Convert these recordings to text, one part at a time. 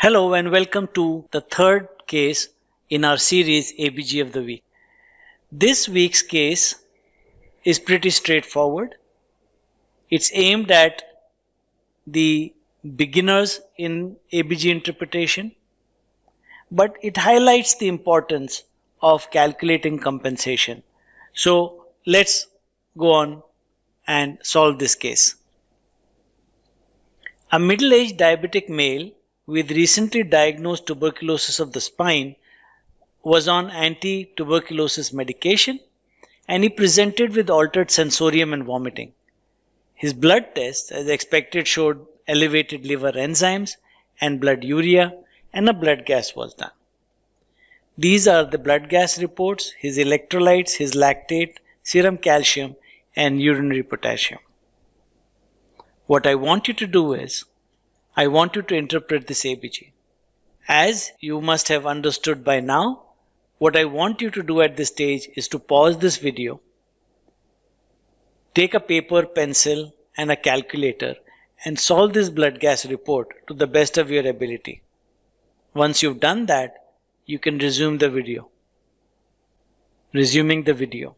Hello and welcome to the third case in our series ABG of the Week. This week's case is pretty straightforward. It's aimed at the beginners in ABG interpretation, but it highlights the importance of calculating compensation. So let's go on and solve this case. A middle-aged diabetic male with recently diagnosed tuberculosis of the spine was on anti-tuberculosis medication and he presented with altered sensorium and vomiting. His blood tests, as expected, showed elevated liver enzymes and blood urea, and a blood gas was done. These are the blood gas reports, his electrolytes, his lactate, serum calcium, and urinary potassium. What I want you to do is, I want you to interpret this ABG. As you must have understood by now, what I want you to do at this stage is to pause this video, take a paper, pencil, and a calculator and solve this blood gas report to the best of your ability. Once you've done that, you can resume the video. Resuming the video.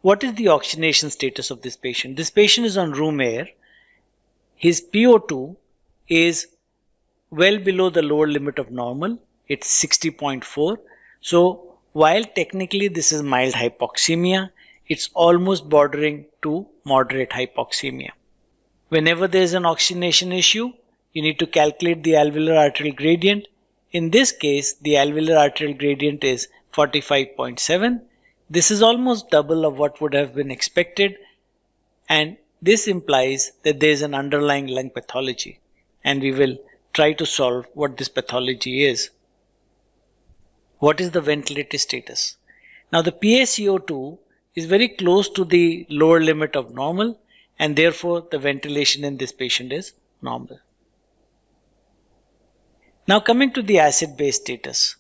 What is the oxygenation status of this patient? This patient is on room air. His PO2 is well below the lower limit of normal. It's 60.4. So while technically this is mild hypoxemia, it's almost bordering to moderate hypoxemia. Whenever there is an oxygenation issue, you need to calculate the alveolar arterial gradient. In this case, the alveolar arterial gradient is 45.7. This is almost double of what would have been expected, and this implies that there is an underlying lung pathology, and we will try to solve what this pathology is. What is the ventilative status? Now the PaCO2 is very close to the lower limit of normal, and therefore the ventilation in this patient is normal. Now coming to the acid-base status.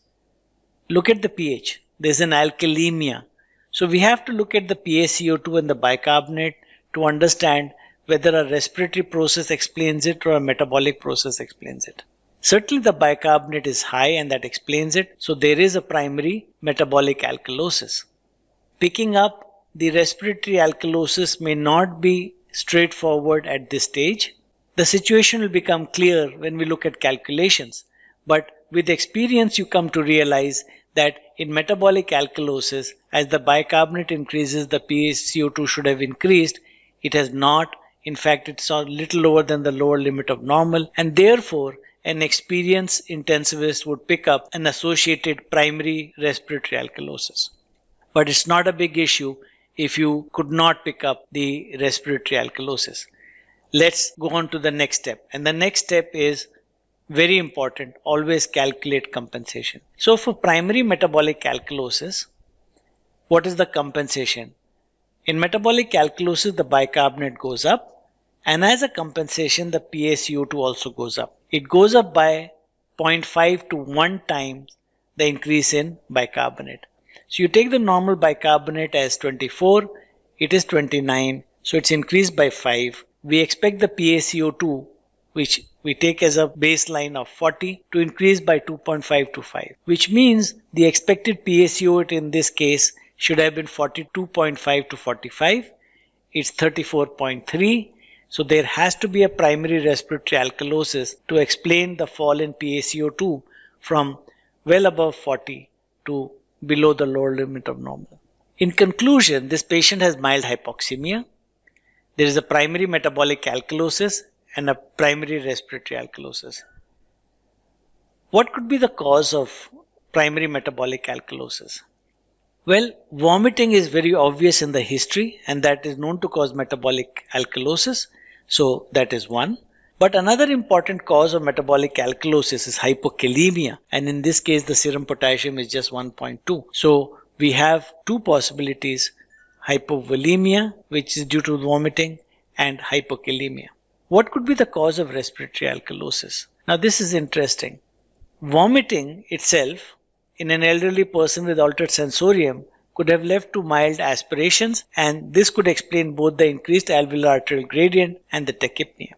Look at the pH. There's an alkalemia. So we have to look at the PaCO2 and the bicarbonate to understand whether a respiratory process explains it or a metabolic process explains it. Certainly the bicarbonate is high and that explains it. So there is a primary metabolic alkalosis. Picking up the respiratory alkalosis may not be straightforward at this stage. The situation will become clear when we look at calculations. But with experience you come to realize that in metabolic alkalosis, as the bicarbonate increases, the PaCO2 should have increased. It has not. In fact, it's a little lower than the lower limit of normal, and therefore an experienced intensivist would pick up an associated primary respiratory alkalosis. But it's not a big issue if you could not pick up the respiratory alkalosis. Let's go on to the next step. And the next step is very important. Always calculate compensation. So for primary metabolic alkalosis, what is the compensation? In metabolic alkalosis, the bicarbonate goes up, and as a compensation, the PaCO2 also goes up. It goes up by 0.5 to 1 times the increase in bicarbonate. So you take the normal bicarbonate as 24, it is 29, so it's increased by 5. We expect the PaCO2, which we take as a baseline of 40, to increase by 2.5 to 5, which means the expected PaCO2 in this case should have been 42.5 to 45. It's 34.3. So there has to be a primary respiratory alkalosis to explain the fall in PaCO2 from well above 40 to below the lower limit of normal. In conclusion, this patient has mild hypoxemia. There is a primary metabolic alkalosis and a primary respiratory alkalosis. What could be the cause of primary metabolic alkalosis? Well, vomiting is very obvious in the history, and that is known to cause metabolic alkalosis. So that is one. But another important cause of metabolic alkalosis is hypokalemia, and in this case the serum potassium is just 1.2. So we have two possibilities: hypovolemia, which is due to vomiting, and hypokalemia. What could be the cause of respiratory alkalosis? Now this is interesting. Vomiting itself in an elderly person with altered sensorium could have led to mild aspirations, and this could explain both the increased alveolar arterial gradient and the tachypnea.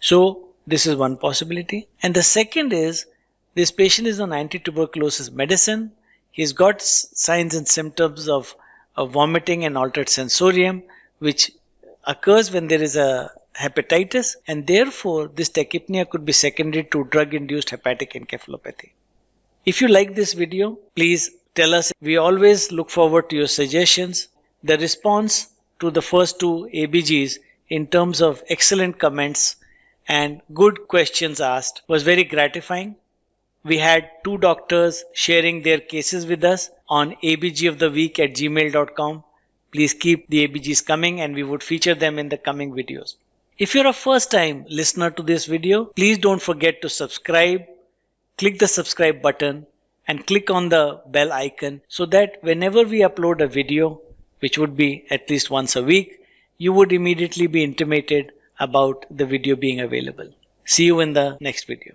So This is one possibility. And the second is this patient is on anti-tuberculosis medicine. He's got signs and symptoms of vomiting and altered sensorium, which occurs when there is a hepatitis, and therefore this tachypnea could be secondary to drug-induced hepatic encephalopathy. If you like this video, please tell us. We always look forward to your suggestions. The response to the first two ABGs in terms of excellent comments and good questions asked was very gratifying. We had two doctors sharing their cases with us on abgoftheweek@gmail.com. Please keep the ABGs coming and we would feature them in the coming videos. If you're a first time listener to this video, please don't forget to subscribe. Click the subscribe button and click on the bell icon so that whenever we upload a video, which would be at least once a week, you would immediately be intimated about the video being available. See you in the next video.